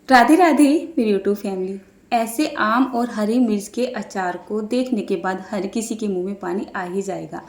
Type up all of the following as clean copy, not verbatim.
राधे राधे मेरी YouTube family. ऐसे आम और हरी मिर्च के अचार को देखने के बाद हर किसी के मुंह में पानी आ ही जाएगा।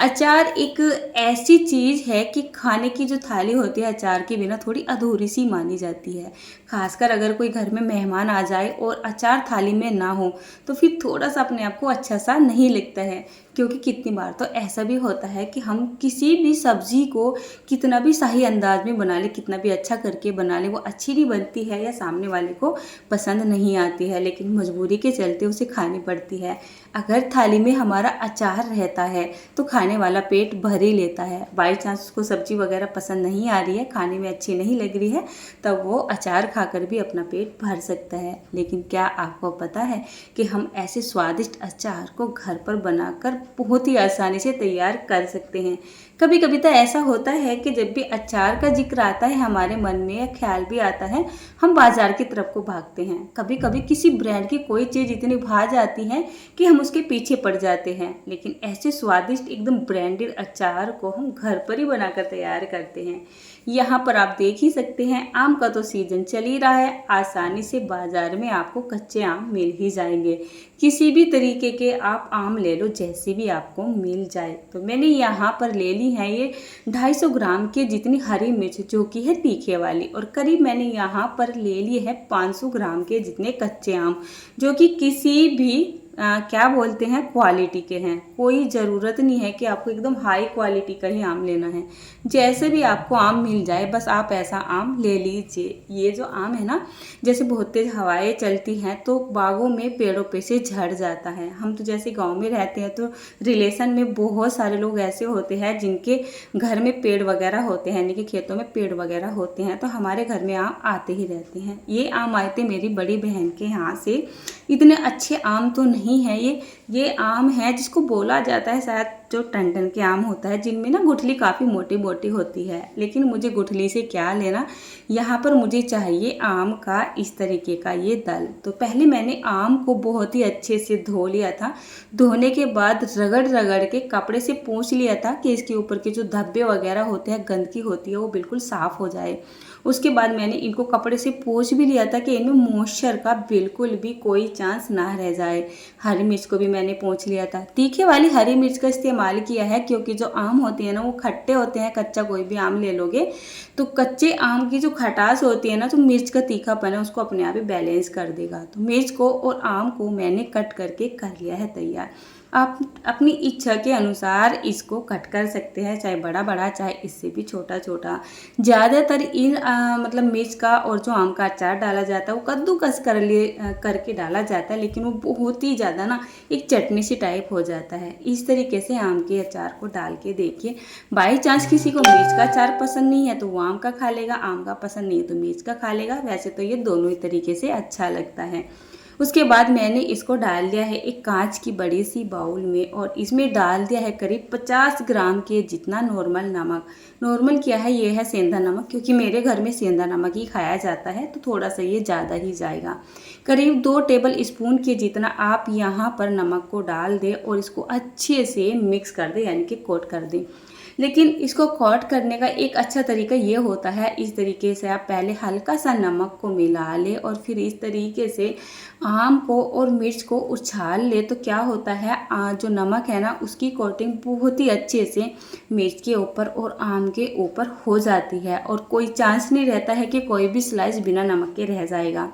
अचार एक ऐसी चीज़ है कि खाने की जो थाली होती है अचार के बिना थोड़ी अधूरी सी मानी जाती है। खासकर अगर कोई घर में मेहमान आ जाए और अचार थाली में ना हो तो फिर थोड़ा सा अपने आप को अच्छा सा नहीं लगता है। क्योंकि कितनी बार तो ऐसा भी होता है कि हम किसी भी सब्जी को कितना भी सही अंदाज में बना ले, कितना भी अच्छा करके बना ले, वो अच्छी नहीं बनती है या सामने वाले को पसंद नहीं आती है, लेकिन मजबूरी के चलते उसे खानी पड़ती है। अगर थाली में हमारा अचार रहता है तो खाने वाला पेट भर ही लेता है। बाई चांस उसको सब्जी वगैरह पसंद नहीं आ रही है, खाने में अच्छी नहीं लग रही है, तब वो अचार खाकर भी अपना पेट भर सकता है। लेकिन क्या आपको पता है कि हम ऐसे स्वादिष्ट अचार को घर पर बनाकर बहुत ही आसानी से तैयार कर सकते हैं। कभी कभी तो ऐसा होता है कि जब भी अचार का जिक्र आता है हमारे मन में या ख्याल भी आता है, हम बाजार की तरफ को भागते हैं। कभी कभी किसी ब्रांड की कोई चीज़ इतनी भा जाती है कि हम उसके पीछे पड़ जाते हैं। लेकिन ऐसे स्वादिष्ट एकदम ब्रांडेड अचार को हम घर पर ही बनाकर तैयार करते हैं। यहाँ पर आप देख ही सकते हैं, आम का तो सीजन चल ही रहा है। आसानी से बाजार में आपको कच्चे आम मिल ही जाएंगे। किसी भी तरीके के आप आम ले लो, जैसे भी आपको मिल जाए। तो मैंने यहाँ पर ले ली है ये 250 ग्राम के जितनी हरी मिर्च, जो कि है तीखे वाली, और करीब मैंने यहाँ पर ले लिए है 500 ग्राम के जितने कच्चे आम, जो कि किसी भी क्या बोलते हैं क्वालिटी के हैं। कोई ज़रूरत नहीं है कि आपको एकदम हाई क्वालिटी का ही आम लेना है। जैसे भी आपको आम मिल जाए बस आप ऐसा आम ले लीजिए। ये जो आम है ना, जैसे बहुत तेज़ हवाएं चलती हैं तो बागों में पेड़ों पे से झड़ जाता है। हम तो जैसे गांव में रहते हैं तो रिलेशन में बहुत सारे लोग ऐसे होते हैं जिनके घर में पेड़ वगैरह होते हैं, यानी कि खेतों में पेड़ वगैरह होते हैं, तो हमारे घर में आम आते ही रहते हैं। ये आम आए थे मेरी बड़ी बहन के यहाँ से। इतने अच्छे आम तो नहीं है ये आम है जिसको बोला जाता है शायद जो टंडन के आम होता है, जिनमें ना गुठली काफ़ी मोटी मोटी होती है। लेकिन मुझे गुठली से क्या लेना, यहाँ पर मुझे चाहिए आम का इस तरीके का ये दल। तो पहले मैंने आम को बहुत ही अच्छे से धो लिया था। धोने के बाद रगड़ रगड़ के कपड़े से पोंछ लिया था कि इसके ऊपर के जो धब्बे वगैरह होते हैं, गंदगी होती है, वो बिल्कुल साफ़ हो जाए। उसके बाद मैंने इनको कपड़े से पोंछ भी लिया था कि इनमें मॉइस्चर का बिल्कुल भी कोई चांस ना रह जाए। हरी मिर्च को भी मैंने पोंछ लिया था। तीखे वाली हरी मिर्च का इस्तेमाल किया है क्योंकि जो आम होते हैं ना वो खट्टे होते हैं। कच्चा कोई भी आम ले लोगे तो कच्चे आम की जो खटास होती है ना, तो मिर्च का तीखापन है उसको अपने आप ही बैलेंस कर देगा। तो मिर्च को और आम को मैंने कट करके कर लिया है तैयार। आप अपनी इच्छा के अनुसार इसको कट कर सकते हैं, चाहे बड़ा बड़ा चाहे इससे भी छोटा छोटा। ज़्यादातर इन मतलब मिर्च का और जो आम का अचार डाला जाता है वो कद्दूकस करके डाला जाता है, लेकिन वो बहुत ही ज़्यादा ना एक चटनी सी टाइप हो जाता है। इस तरीके से आम के अचार को डाल के देखिए। बाई चांस किसी को मिर्च का अचार पसंद नहीं है तो वो आम का खा लेगा, आम का पसंद नहीं है तो मिर्च का खा लेगा। वैसे तो ये दोनों ही तरीके से अच्छा लगता है। उसके बाद मैंने इसको डाल दिया है एक कांच की बड़ी सी बाउल में, और इसमें डाल दिया है करीब 50 ग्राम के जितना नॉर्मल नमक। नॉर्मल क्या है, ये है सेंधा नमक, क्योंकि मेरे घर में सेंधा नमक ही खाया जाता है तो थोड़ा सा ये ज़्यादा ही जाएगा। करीब 2 टेबल स्पून के जितना आप यहाँ पर नमक को डाल दें और इसको अच्छे से मिक्स कर दें, यानी कि कोट कर दें। लेकिन इसको कोट करने का एक अच्छा तरीका ये होता है, इस तरीके से आप पहले हल्का सा नमक को मिला लें और फिर इस तरीके से आम को और मिर्च को उछाल ले। तो क्या होता है, जो नमक है ना उसकी कोटिंग बहुत ही अच्छे से मिर्च के ऊपर और आम के ऊपर हो जाती है, और कोई चांस नहीं रहता है कि कोई भी स्लाइस बिना नमक के रह जाएगा।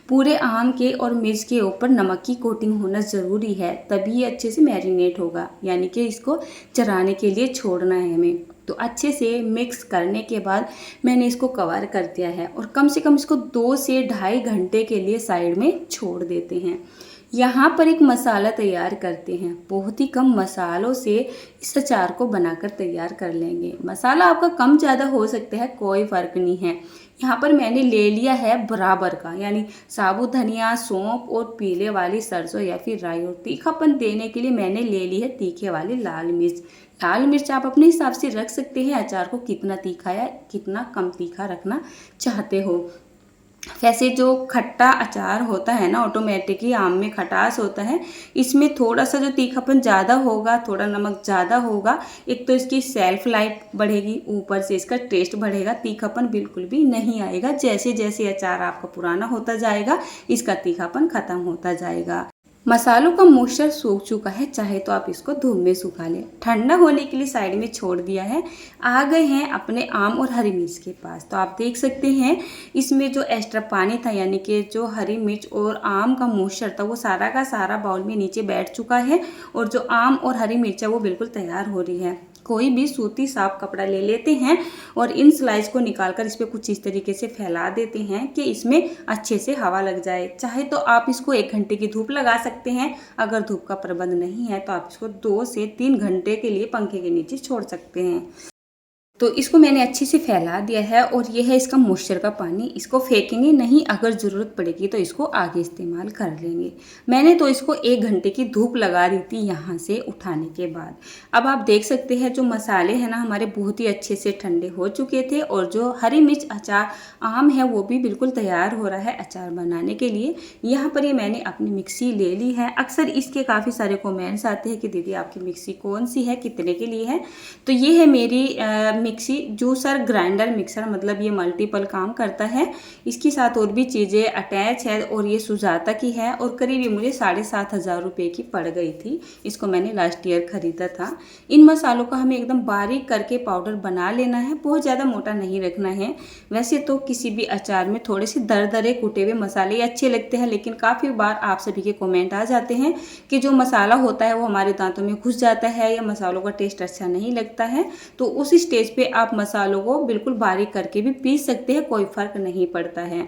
पूरे आम के और मिर्च के ऊपर नमक की कोटिंग होना ज़रूरी है, तभी ये अच्छे से मैरिनेट होगा, यानी कि इसको चराने के लिए छोड़ना है हमें। तो अच्छे से मिक्स करने के बाद मैंने इसको कवर कर दिया है और कम से कम इसको 2 से ढाई घंटे के लिए साइड में छोड़ देते हैं। यहाँ पर एक मसाला तैयार करते हैं। बहुत ही कम मसालों से इस अचार को बनाकर तैयार कर लेंगे। मसाला आपका कम ज़्यादा हो सकता है, कोई फ़र्क नहीं है। यहाँ पर मैंने ले लिया है बराबर का, यानी साबुत धनिया, सौंफ और पीले वाली सरसों या फिर राई, और तीखापन देने के लिए मैंने ले ली है तीखे वाली लाल मिर्च। लाल मिर्च आप अपने हिसाब से रख सकते हैं, अचार को कितना तीखा या कितना कम तीखा रखना चाहते हो। वैसे जो खट्टा अचार होता है ना, ऑटोमेटिक ही आम में खटास होता है। इसमें थोड़ा सा जो तीखापन ज़्यादा होगा, थोड़ा नमक ज़्यादा होगा, एक तो इसकी सेल्फ लाइफ बढ़ेगी, ऊपर से इसका टेस्ट बढ़ेगा, तीखापन बिल्कुल भी नहीं आएगा। जैसे जैसे अचार आपका पुराना होता जाएगा, इसका तीखापन ख़त्म होता जाएगा। मसालों का मॉइस्चर सूख चुका है, चाहे तो आप इसको धूप में सुखा लें। ठंडा होने के लिए साइड में छोड़ दिया है। आ गए हैं अपने आम और हरी मिर्च के पास। तो आप देख सकते हैं इसमें जो एक्स्ट्रा पानी था, यानी कि जो हरी मिर्च और आम का मॉइस्चर था, वो सारा का सारा बाउल में नीचे बैठ चुका है और जो आम और हरी मिर्च है वो बिल्कुल तैयार हो रही है। कोई भी सूती साफ कपड़ा ले लेते हैं और इन स्लाइस को निकालकर इस पर कुछ इस तरीके से फैला देते हैं कि इसमें अच्छे से हवा लग जाए। चाहे तो आप इसको 1 घंटे की धूप लगा सकते हैं। अगर धूप का प्रबंध नहीं है तो आप इसको 2 से 3 घंटे के लिए पंखे के नीचे छोड़ सकते हैं। तो इसको मैंने अच्छे से फैला दिया है और ये है इसका मॉइस्चर का पानी। इसको फेंकेंगे नहीं, अगर ज़रूरत पड़ेगी तो इसको आगे इस्तेमाल कर लेंगे। मैंने तो इसको 1 घंटे की धूप लगा दी थी यहाँ से उठाने के बाद। अब आप देख सकते हैं जो मसाले हैं ना हमारे बहुत ही अच्छे से ठंडे हो चुके थे और जो हरी मिर्च अचार आम है वो भी बिल्कुल तैयार हो रहा है अचार बनाने के लिए। यहाँ पर ये मैंने अपनी मिक्सी ले ली है। अक्सर इसके काफ़ी सारे कमेंट्स आते हैं कि दीदी आपकी मिक्सी कौन सी है, कितने के लिए है। तो ये है मेरी मिक्सी, जूसर ग्राइंडर मिक्सर, मतलब ये मल्टीपल काम करता है। इसके साथ और भी चीज़ें अटैच है और ये सुजाता की है और करीब ये मुझे 7,500 रुपये की पड़ गई थी। इसको मैंने लास्ट ईयर ख़रीदा था। इन मसालों का हमें एकदम बारीक करके पाउडर बना लेना है, बहुत ज़्यादा मोटा नहीं रखना है। वैसे तो किसी भी अचार में थोड़े से दरदरे कुटे हुए मसाले अच्छे लगते हैं, लेकिन काफ़ी बार आप सभी के कमेंट आ जाते हैं कि जो मसाला होता है वो हमारे दांतों में घुस जाता है या मसालों का टेस्ट अच्छा नहीं लगता है। तो उस स्टेज पे आप मसालों को बिल्कुल बारीक करके भी पीस सकते हैं, कोई फ़र्क नहीं पड़ता है।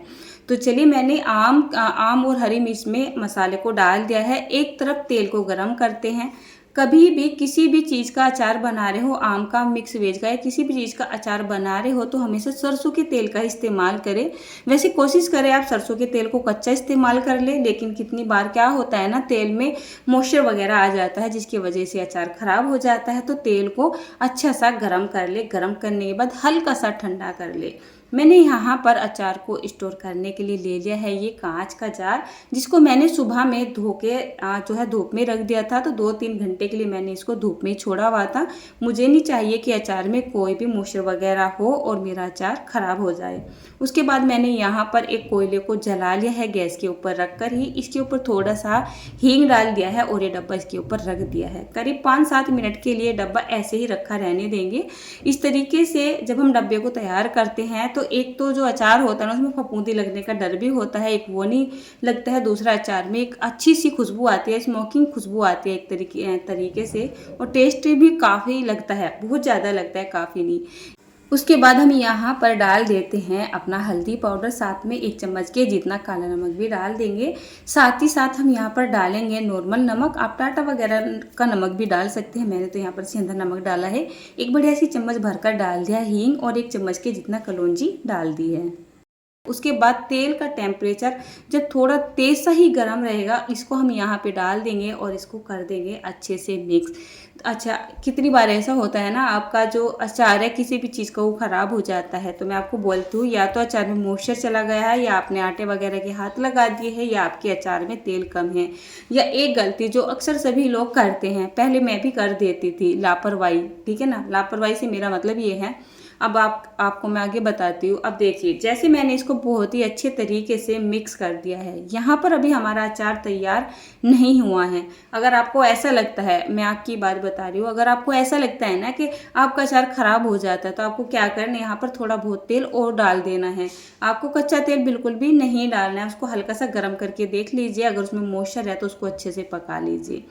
तो चलिए मैंने आम और हरी मिर्च में मसाले को डाल दिया है। एक तरफ तेल को गरम करते हैं। कभी भी किसी भी चीज़ का अचार बना रहे हो, आम का, मिक्स वेज का या किसी भी चीज़ का अचार बना रहे हो तो हमेशा सरसों के तेल का इस्तेमाल करें। वैसे कोशिश करें आप सरसों के तेल को कच्चा इस्तेमाल कर लें, लेकिन कितनी बार क्या होता है ना, तेल में मॉइस्चर वगैरह आ जाता है जिसकी वजह से अचार ख़राब हो जाता है। तो तेल को अच्छा सा गर्म कर ले, गर्म करने के बाद हल्का सा ठंडा कर ले। मैंने यहाँ पर अचार को स्टोर करने के लिए ले लिया है ये कांच का जार, जिसको मैंने सुबह में धो के जो है धूप में रख दिया था। तो 2-3 घंटे के लिए मैंने इसको धूप में छोड़ा हुआ था। मुझे नहीं चाहिए कि अचार में कोई भी मॉइस्चर वगैरह हो और मेरा अचार ख़राब हो जाए। उसके बाद मैंने यहाँ पर एक कोयले को जला लिया है गैस के ऊपर रख कर ही। इसके ऊपर थोड़ा सा हींग डाल दिया है और ये डब्बा इसके ऊपर रख दिया है। करीब 5-7 मिनट के लिए डब्बा ऐसे ही रखा रहने देंगे। इस तरीके से जब हम डब्बे को तैयार करते हैं तो एक तो जो अचार होता है ना उसमें फफूंदी लगने का डर भी होता है, एक वो नहीं लगता है। दूसरा अचार में एक अच्छी सी खुशबू आती है, स्मोकिंग खुशबू आती है एक तरीके से, और टेस्ट भी काफ़ी लगता है, बहुत ज़्यादा लगता है, काफ़ी नहीं। उसके बाद हम यहाँ पर डाल देते हैं अपना हल्दी पाउडर, साथ में 1 चम्मच के जितना काला नमक भी डाल देंगे। साथ ही साथ हम यहाँ पर डालेंगे नॉर्मल नमक, आप टाटा वगैरह का नमक भी डाल सकते हैं। मैंने तो यहाँ पर सेंधा नमक डाला है। एक बढ़िया सी चम्मच भरकर डाल दिया हींग और 1 चम्मच के जितना कलौंजी डाल दी है। उसके बाद तेल का टेम्परेचर जब थोड़ा तेज सा ही गर्म रहेगा, इसको हम यहाँ पे डाल देंगे और इसको कर देंगे अच्छे से मिक्स। अच्छा, कितनी बार ऐसा होता है ना, आपका जो अचार है किसी भी चीज़ का वो ख़राब हो जाता है। तो मैं आपको बोलती हूँ, या तो अचार में मॉइस्चर चला गया है, या आपने आटे वगैरह के हाथ लगा दिए हैं, या आपके अचार में तेल कम है। या एक गलती जो अक्सर सभी लोग करते हैं, पहले मैं भी कर देती थी, लापरवाही। ठीक है ना, लापरवाही से मेरा मतलब ये है। अब आपको मैं आगे बताती हूँ। अब देखिए, जैसे मैंने इसको बहुत ही अच्छे तरीके से मिक्स कर दिया है, यहाँ पर अभी हमारा अचार तैयार नहीं हुआ है। अगर आपको ऐसा लगता है, मैं आपकी बात बता रही हूँ, अगर आपको ऐसा लगता है ना कि आपका अचार ख़राब हो जाता है, तो आपको क्या करना है, यहाँ पर थोड़ा बहुत तेल और डाल देना है। आपको कच्चा तेल बिल्कुल भी नहीं डालना है, उसको हल्का सा गर्म करके देख लीजिए, अगर उसमें मॉइस्चर है तो उसको अच्छे से पका लीजिए।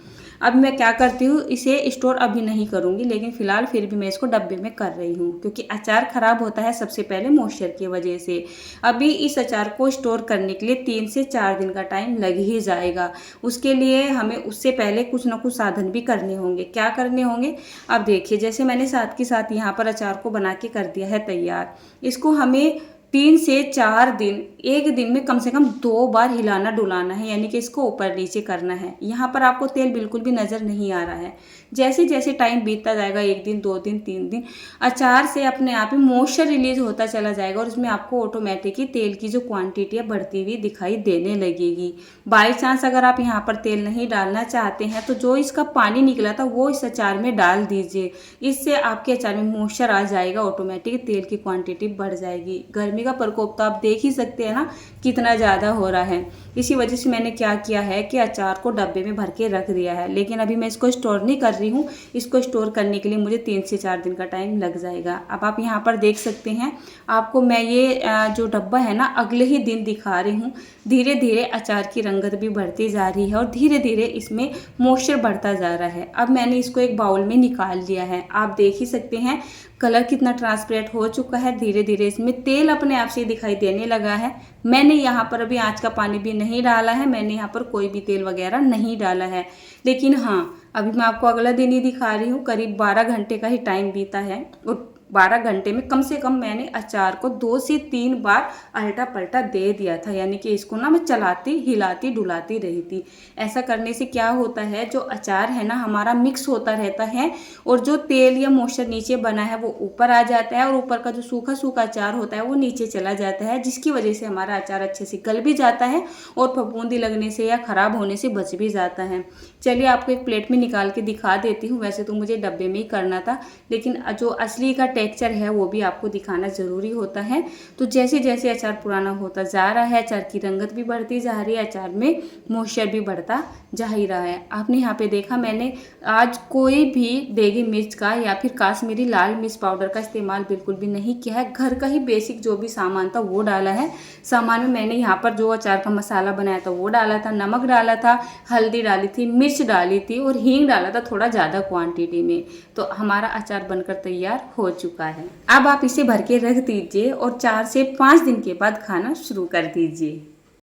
अब मैं क्या करती हूँ, इसे स्टोर अभी नहीं करूँगी, लेकिन फ़िलहाल फिर भी मैं इसको डब्बे में कर रही हूँ, क्योंकि अचार ख़राब होता है सबसे पहले मॉइस्चर की वजह से। अभी इस अचार को स्टोर करने के लिए 3 से 4 दिन का टाइम लग ही जाएगा। उसके लिए हमें उससे पहले कुछ ना कुछ साधन भी करने होंगे। क्या करने होंगे, अब देखिए, जैसे मैंने साथ के साथ यहाँ पर अचार को बना के कर दिया है तैयार। इसको हमें 3 से 4 दिन, एक दिन में कम से कम 2 बार हिलाना डुलाना है, यानी कि इसको ऊपर नीचे करना है। यहाँ पर आपको तेल बिल्कुल भी नज़र नहीं आ रहा है। जैसे जैसे टाइम बीतता जाएगा, 1 दिन 2 दिन 3 दिन, अचार से अपने आप ही मॉइस्चर रिलीज होता चला जाएगा और उसमें आपको ऑटोमेटिक ही तेल की जो क्वांटिटी है बढ़ती हुई दिखाई देने लगेगी। बाई चांस अगर आप यहाँ पर तेल नहीं डालना चाहते हैं तो जो इसका पानी निकला था वो इस अचार में डाल दीजिए। इससे आपके अचार में मॉइस्चर आ जाएगा, ऑटोमेटिक तेल की क्वांटिटी बढ़ जाएगी। गर्मी का प्रकोप तो आप देख ही सकते हैं ना कितना ज़्यादा हो रहा है। इसी वजह से मैंने क्या किया है कि अचार को डब्बे में भर के रख दिया है, लेकिन अभी मैं इसको स्टोर नहीं कर रही हूँ। इसको स्टोर करने के लिए मुझे 3 से 4 दिन का टाइम लग जाएगा। अब आप यहाँ पर देख सकते हैं, आपको मैं ये जो डब्बा है ना अगले ही दिन दिखा रही हूँ। धीरे धीरे अचार की रंगत भी बढ़ती जा रही है और धीरे धीरे इसमें मॉइस्चर बढ़ता जा रहा है। अब मैंने इसको एक बाउल में निकाल लिया है। आप देख ही सकते हैं कलर कितना ट्रांसपेरेंट हो चुका है। धीरे धीरे इसमें तेल अपने आप से दिखाई देने लगा है। मैंने यहाँ पर अभी आँच का पानी भी नहीं डाला है, मैंने यहाँ पर कोई भी तेल वगैरह नहीं डाला है। लेकिन हाँ, अभी मैं आपको अगला दिन ही दिखा रही हूँ। करीब 12 घंटे का ही टाइम बीता है और 12 घंटे में कम से कम मैंने अचार को 2 से 3 बार अल्टा पलटा दे दिया था, यानी कि इसको ना मैं चलाती हिलाती डुलाती रही थी। ऐसा करने से क्या होता है, जो अचार है ना हमारा मिक्स होता रहता है और जो तेल या मॉइस्चर नीचे बना है वो ऊपर आ जाता है और ऊपर का जो सूखा सूखा अचार होता है वो नीचे चला जाता है, जिसकी वजह से हमारा अचार अच्छे से गल भी जाता है और फफूंदी लगने से या ख़राब होने से बच भी जाता है। चलिए आपको एक प्लेट में निकाल के दिखा देती हूँ। वैसे तो मुझे डब्बे में ही करना था, लेकिन जो असली का टेक्सचर है वो भी आपको दिखाना ज़रूरी होता है। तो जैसे जैसे अचार पुराना होता जा रहा है, अचार की रंगत भी बढ़ती जा रही है, अचार में मॉइस्चर भी बढ़ता जा ही रहा है। आपने यहाँ पे देखा, मैंने आज कोई भी देगी मिर्च का या फिर काश्मीरी लाल मिर्च पाउडर का इस्तेमाल बिल्कुल भी नहीं किया है। घर का ही बेसिक जो भी सामान था वो डाला है। सामान में मैंने यहाँ पर जो अचार का मसाला बनाया था वो डाला था, नमक डाला था, हल्दी डाली थी, मिर्च डाली थी और हींग डाला था थोड़ा ज़्यादा क्वांटिटी में। तो हमारा अचार बनकर तैयार हो चुका है। अब आप इसे भर के रख दीजिए और 4 से 5 दिन के बाद खाना शुरू कर दीजिए।